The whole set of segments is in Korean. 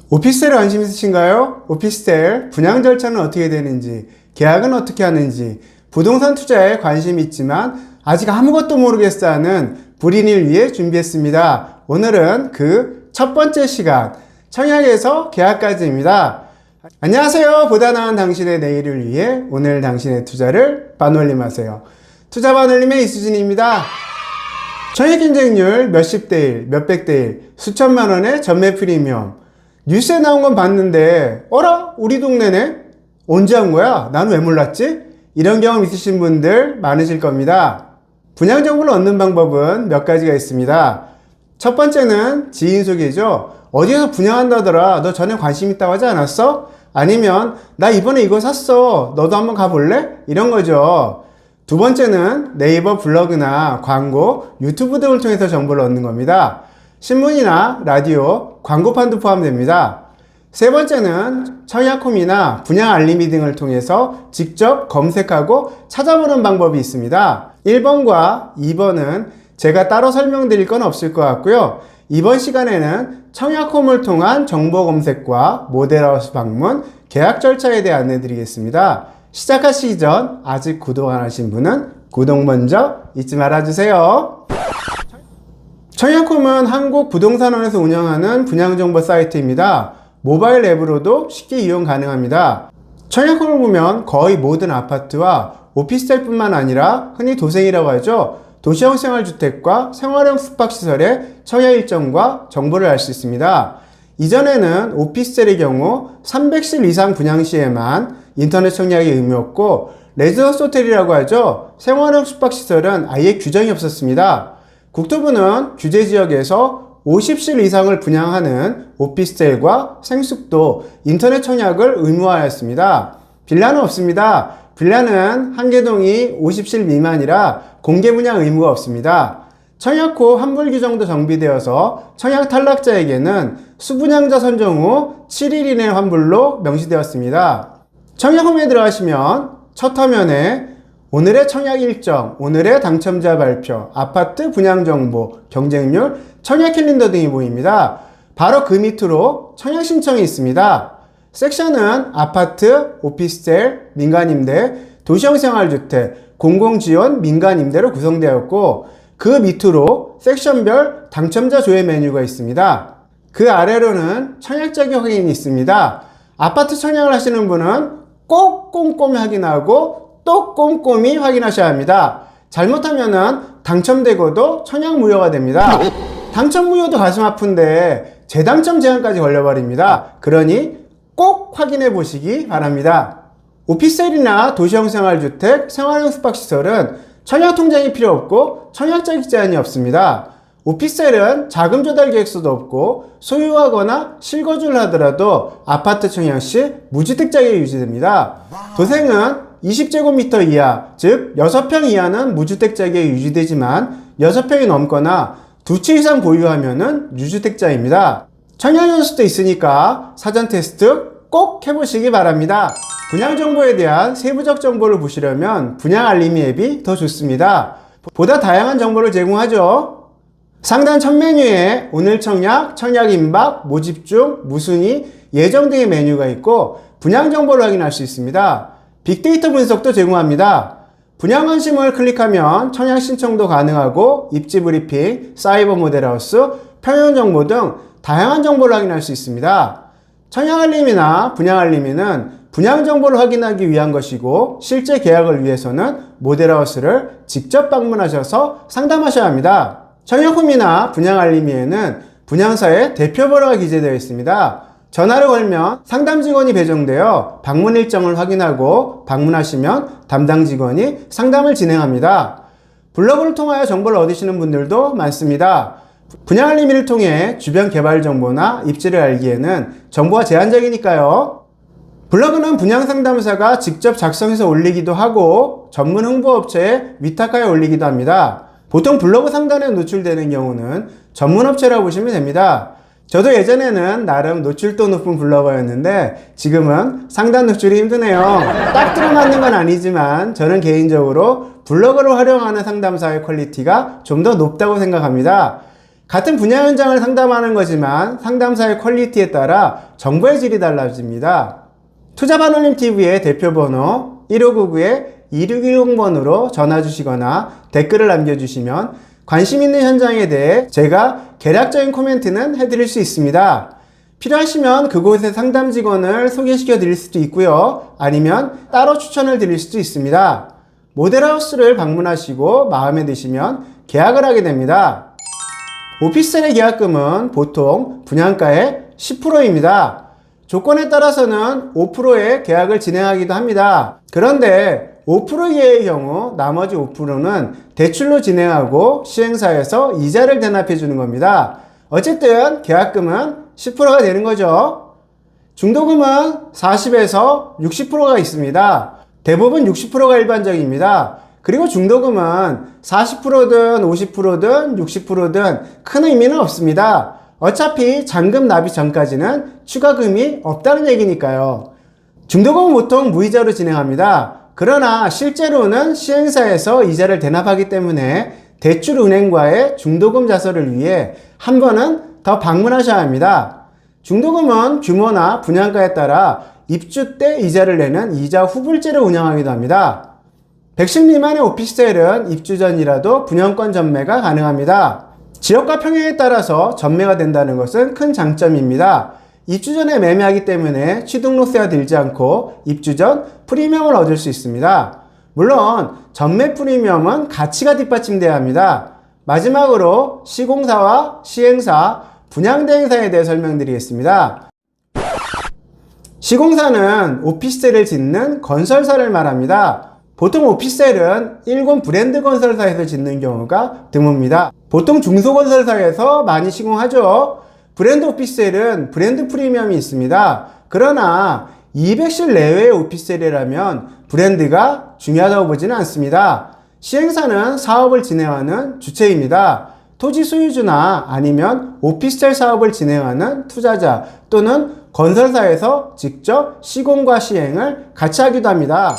오피스텔에 관심 있으신가요? 오피스텔 분양 절차는 어떻게 되는지, 계약은 어떻게 하는지, 부동산 투자에 관심이 있지만 아직 아무것도 모르겠어 하는 불인을 위해 준비했습니다. 오늘은 그 첫 번째 시간, 청약에서 계약까지입니다. 안녕하세요. 보다 나은 당신의 내일을 위해 오늘 당신의 투자를 반올림하세요. 투자 반올림의 이수진입니다. 청약 경쟁률 몇십 대 1, 몇백 대 1, 수천만 원의 전매 프리미엄. 뉴스에 나온 건 봤는데 어라? 우리 동네네? 언제 한 거야? 난 왜 몰랐지? 이런 경험 있으신 분들 많으실 겁니다. 분양 정보를 얻는 방법은 몇 가지가 있습니다. 첫 번째는 지인 소개죠. 어디에서 분양한다더라. 너 전에 관심 있다고 하지 않았어? 아니면 나 이번에 이거 샀어. 너도 한번 가볼래? 이런 거죠. 두 번째는 네이버 블로그나 광고, 유튜브 등을 통해서 정보를 얻는 겁니다. 신문이나 라디오, 광고판도 포함됩니다. 세 번째는 청약홈이나 분양 알림이 등을 통해서 직접 검색하고 찾아보는 방법이 있습니다. 1번과 2번은 제가 따로 설명드릴 건 없을 것 같고요. 이번 시간에는 청약홈을 통한 정보 검색과 모델하우스 방문, 계약 절차에 대해 안내 드리겠습니다. 시작하시기 전 아직 구독 안 하신 분은 구독 먼저 잊지 말아주세요. 청약홈은 한국부동산원에서 운영하는 분양정보 사이트입니다. 모바일 앱으로도 쉽게 이용 가능합니다. 청약홈을 보면 거의 모든 아파트와 오피스텔뿐만 아니라 흔히 도생이라고 하죠. 도시형 생활주택과 생활형 숙박시설의 청약 일정과 정보를 알 수 있습니다. 이전에는 오피스텔의 경우 300실 이상 분양 시에만 인터넷 청약이 의무였고, 레지던스 호텔이라고 하죠. 생활형 숙박시설은 아예 규정이 없었습니다. 국토부는 규제지역에서 50실 이상을 분양하는 오피스텔과 생숙도, 인터넷 청약을 의무화하였습니다. 빌라는 없습니다. 빌라는 한개동이 50실 미만이라 공개 분양 의무가 없습니다. 청약호 환불 규정도 정비되어서 청약 탈락자에게는 수분양자 선정 후 7일 이내 환불로 명시되었습니다. 청약홈에 들어가시면 첫 화면에 오늘의 청약 일정, 오늘의 당첨자 발표, 아파트 분양 정보, 경쟁률, 청약 캘린더 등이 보입니다. 바로 그 밑으로 청약 신청이 있습니다. 섹션은 아파트, 오피스텔, 민간임대, 도시형 생활주택, 공공지원, 민간임대로 구성되었고, 그 밑으로 섹션별 당첨자 조회 메뉴가 있습니다. 그 아래로는 청약 자격 확인이 있습니다. 아파트 청약을 하시는 분은 꼭 꼼꼼히 확인하고 또 꼼꼼히 확인하셔야 합니다. 잘못하면은 당첨되고도 청약 무효가 됩니다. 당첨 무효도 가슴 아픈데 재당첨 제한까지 걸려버립니다. 그러니 꼭 확인해 보시기 바랍니다. 오피스텔이나 도시형 생활주택, 생활형 숙박시설은 청약 통장이 필요 없고 청약 자격 제한이 없습니다. 오피스텔은 자금 조달 계획서도 없고 소유하거나 실거주를 하더라도 아파트 청약 시 무주택 자격이 유지됩니다. 도생은 20제곱미터 이하, 즉 6평 이하는 무주택 자격이 유지되지만 6평이 넘거나 2채 이상 보유하면은 유주택자입니다. 청약 연수도 있으니까 사전 테스트 꼭 해보시기 바랍니다. 분양 정보에 대한 세부적 정보를 보시려면 분양 알림이 앱이 더 좋습니다. 보다 다양한 정보를 제공하죠. 상단 첫 메뉴에 오늘 청약, 청약 임박, 모집 중, 무순위, 예정 등의 메뉴가 있고 분양 정보를 확인할 수 있습니다. 빅데이터 분석도 제공합니다. 분양 관심을 클릭하면 청약 신청도 가능하고 입지 브리핑, 사이버 모델하우스, 평형 정보 등 다양한 정보를 확인할 수 있습니다. 청약 알림이나 분양 알림에는 분양 정보를 확인하기 위한 것이고 실제 계약을 위해서는 모델하우스를 직접 방문하셔서 상담하셔야 합니다. 청약홈이나 분양 알림에는 분양사의 대표번호가 기재되어 있습니다. 전화를 걸면 상담 직원이 배정되어 방문 일정을 확인하고 방문하시면 담당 직원이 상담을 진행합니다. 블로그를 통하여 정보를 얻으시는 분들도 많습니다. 분양 알림을 통해 주변 개발 정보나 입지를 알기에는 정보가 제한적이니까요. 블로그는 분양 상담사가 직접 작성해서 올리기도 하고 전문 홍보업체에 위탁하여 올리기도 합니다. 보통 블로그 상단에 노출되는 경우는 전문업체라고 보시면 됩니다. 저도 예전에는 나름 노출도 높은 블로거였는데 지금은 상단 노출이 힘드네요. 딱 들어맞는 건 아니지만 저는 개인적으로 블로거를 활용하는 상담사의 퀄리티가 좀 더 높다고 생각합니다. 같은 분야 현장을 상담하는 거지만 상담사의 퀄리티에 따라 정보의 질이 달라집니다. 투자반올림TV의 대표번호 1599-2610번으로 전화 주시거나 댓글을 남겨주시면 관심 있는 현장에 대해 제가 개략적인 코멘트는 해드릴 수 있습니다. 필요하시면 그곳의 상담 직원을 소개시켜 드릴 수도 있고요. 아니면 따로 추천을 드릴 수도 있습니다. 모델하우스를 방문하시고 마음에 드시면 계약을 하게 됩니다. 오피스텔의 계약금은 보통 분양가의 10%입니다. 조건에 따라서는 5%의 계약을 진행하기도 합니다. 그런데 5% 이하의 경우 나머지 5%는 대출로 진행하고 시행사에서 이자를 대납해 주는 겁니다. 어쨌든 계약금은 10%가 되는 거죠. 중도금은 40에서 60%가 있습니다. 대부분 60%가 일반적입니다. 그리고 중도금은 40%든 50%든 60%든 큰 의미는 없습니다. 어차피 잔금 납입 전까지는 추가금이 없다는 얘기니까요. 중도금은 보통 무이자로 진행합니다. 그러나 실제로는 시행사에서 이자를 대납하기 때문에 대출은행과의 중도금 자서를 위해 한 번은 더 방문하셔야 합니다. 중도금은 규모나 분양가에 따라 입주 때 이자를 내는 이자 후불제를 운영하기도 합니다. 110 미만의 오피스텔은 입주 전이라도 분양권 전매가 가능합니다. 지역과 평형에 따라서 전매가 된다는 것은 큰 장점입니다. 입주 전에 매매하기 때문에 취등록세가 들지 않고 입주 전 프리미엄을 얻을 수 있습니다. 물론 전매 프리미엄은 가치가 뒷받침돼야 합니다. 마지막으로 시공사와 시행사, 분양대행사에 대해 설명드리겠습니다. 시공사는 오피스텔을 짓는 건설사를 말합니다. 보통 오피스텔은 일군 브랜드 건설사에서 짓는 경우가 드뭅니다. 보통 중소건설사에서 많이 시공하죠. 브랜드 오피스텔은 브랜드 프리미엄이 있습니다. 그러나 200실 내외의 오피스텔이라면 브랜드가 중요하다고 보지는 않습니다. 시행사는 사업을 진행하는 주체입니다. 토지 소유주나 아니면 오피스텔 사업을 진행하는 투자자 또는 건설사에서 직접 시공과 시행을 같이 하기도 합니다.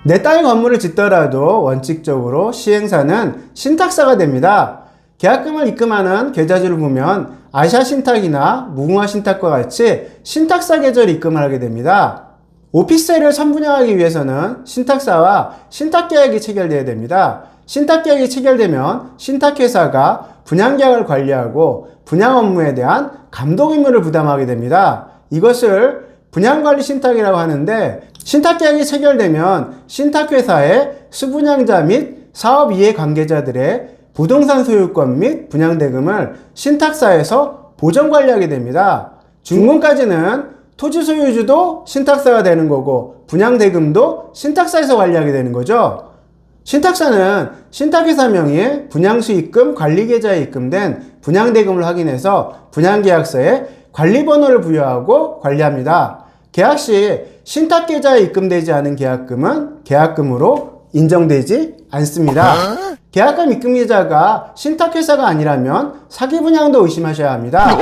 내 땅의 건물을 짓더라도 원칙적으로 시행사는 신탁사가 됩니다. 계약금을 입금하는 계좌주를 보면 아시아신탁이나 무궁화신탁과 같이 신탁사 계좌를 입금을 하게 됩니다. 오피스텔을 선분양하기 위해서는 신탁사와 신탁계약이 체결되어야 됩니다. 신탁계약이 체결되면 신탁회사가 분양계약을 관리하고 분양 업무에 대한 감독 의무를 부담하게 됩니다. 이것을 분양관리 신탁이라고 하는데 신탁계약이 체결되면 신탁회사의 수분양자 및 사업 이해관계자들의 부동산 소유권 및 분양대금을 신탁사에서 보전관리하게 됩니다. 준공까지는 토지 소유주도 신탁사가 되는 거고 분양대금도 신탁사에서 관리하게 되는 거죠. 신탁사는 신탁회사 명의의 분양수익금 관리계좌에 입금된 분양대금을 확인해서 분양계약서에 관리번호를 부여하고 관리합니다. 계약 시 신탁계좌에 입금되지 않은 계약금은 계약금으로 인정되지 않습니다. 계약금 입금계좌가 신탁회사가 아니라면 사기분양도 의심하셔야 합니다.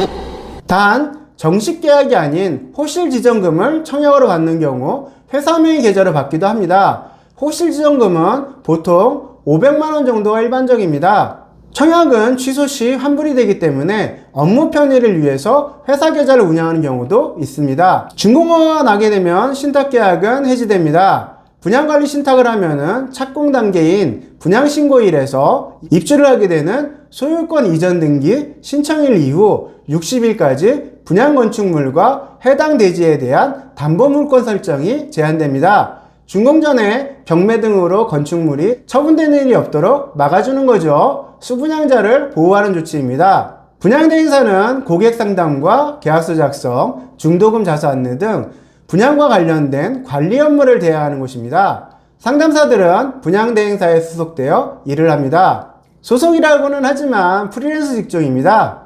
단 정식 계약이 아닌 호실지정금을 청약으로 받는 경우 회사명의 계좌로 받기도 합니다. 호실지정금은 보통 500만원 정도가 일반적입니다. 청약은 취소 시 환불이 되기 때문에 업무 편의를 위해서 회사 계좌를 운영하는 경우도 있습니다. 준공허가 나게 되면 신탁계약은 해지됩니다. 분양관리 신탁을 하면은 착공 단계인 분양신고일에서 입주를 하게 되는 소유권 이전 등기 신청일 이후 60일까지 분양건축물과 해당 대지에 대한 담보물권 설정이 제한됩니다. 준공 전에 경매 등으로 건축물이 처분되는 일이 없도록 막아주는 거죠. 수분양자를 보호하는 조치입니다. 분양대행사는 고객 상담과 계약서 작성, 중도금 자서 안내 등 분양과 관련된 관리 업무를 대행하는 곳입니다. 상담사들은 분양대행사에 소속되어 일을 합니다. 소속이라고는 하지만 프리랜서 직종입니다.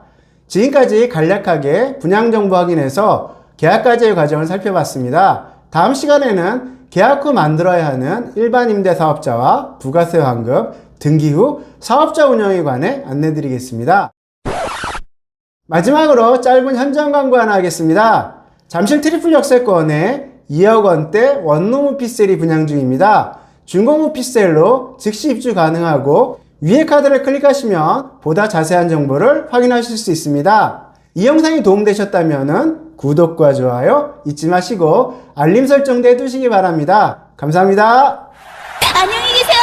지금까지 간략하게 분양정보 확인해서 계약까지의 과정을 살펴봤습니다. 다음 시간에는 계약 후 만들어야 하는 일반 임대사업자와 부가세 환급, 등기 후 사업자 운영에 관해 안내드리겠습니다. 마지막으로 짧은 현장 광고 하나 하겠습니다. 잠실 트리플 역세권에 2억 원대 원룸 오피스텔이 분양 중입니다. 준공 오피스텔로 즉시 입주 가능하고 위에 카드를 클릭하시면 보다 자세한 정보를 확인하실 수 있습니다. 이 영상이 도움되셨다면 구독과 좋아요 잊지 마시고 알림 설정도 해두시기 바랍니다. 감사합니다. 안녕히 계세요.